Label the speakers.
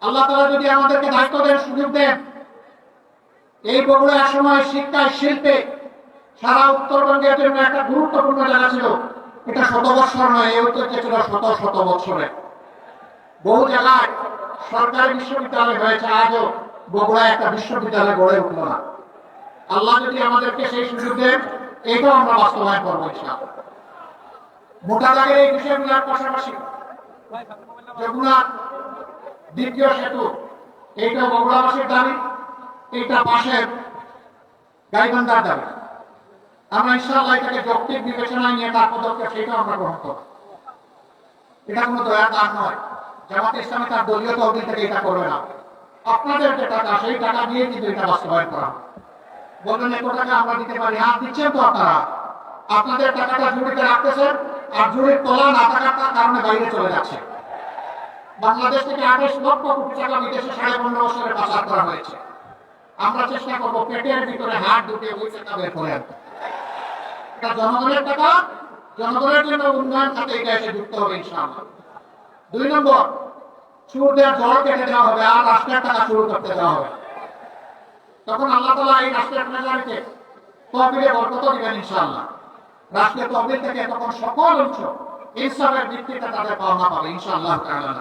Speaker 1: আল্লাহ তাআলা যদি আমাদেরকে দায়িত্ব দেন, সুযোগ দেন, এই বগুড়া একসময় শিক্ষায় শিল্পে সারা উত্তরবঙ্গের জন্য একটা গুরুত্বপূর্ণ জায়গা ছিল। এটা 100 বছর নয়, এই ঐতিহ্য ছিল শত শত বছরে। বহু জায়গায় সরকারি বিশ্ববিদ্যালয় হয়েছে, আজও বগুড়ায় একটা বিশ্ববিদ্যালয় গড়ে উঠল না। আল্লাহ যদি আমাদেরকে সেই সুযোগ দেন, এটাও আমরা বাস্তবায়ন করবো ইনশাআল্লাহ। মোটা দাগের এই বিষয়গুলোর পাশাপাশি যমুনার দ্বিতীয় সেতু, এইটা বগুড়াবাসীর দাবি, এইটা পাশের গাইবান্ধার দাবি। আমরা ইনশাআল্লাহ এটাকে যৌক্তিক বিবেচনায় নিয়ে তার পদক্ষেপ সেটা আমরা গ্রহণ করব। এটা কোনো দয়ার দান নয়। জামাতে ইসলামী তার দলীয় তহবিল থেকে এটা করবে না। আপনাদের যে টাকা, সেই টাকা দিয়ে কিন্তু এটা বাস্তবায়ন করা হবে। বলবেন এত টাকা আমরা দিতে পারি, হাত দিচ্ছেন তো আপনারা, আপনাদের টাকাটা জুড়িতে রাখতেছেন, আর জুড়ির তলা না থাকার কারণে বাইরে চলে যাচ্ছে। বাংলাদেশ থেকে 28 লক্ষ কোটি টাকা বিদেশে 15.5 বছরে পাচার করা হয়েছে। আমরা চেষ্টা করবো পেটের ভিতরে হাত ঢুকে ওই টাকা বের করে আনতে। এটা জনগণের টাকা, জনগণের জন্য উন্নয়ন খাতে এটা এসে যুক্ত হবে ইনশাআল্লাহ। 2 নম্বর, সুদের জল কেটে দেওয়া হবে, আর রাষ্ট্রের টাকা শুরু করতে দেওয়া হবে। তখন আল্লাহ তাআলা এই রাষ্ট্রের ট্রেজারিতে তহবিলে বরকত দিবেন ইনশাআল্লাহ। রাষ্ট্রের তহবিল থেকে তখন সকল অংশ ইনসাফের ভিত্তিতে তাদের পাওনা পাবে ইনশাআল্লাহ তাআলা।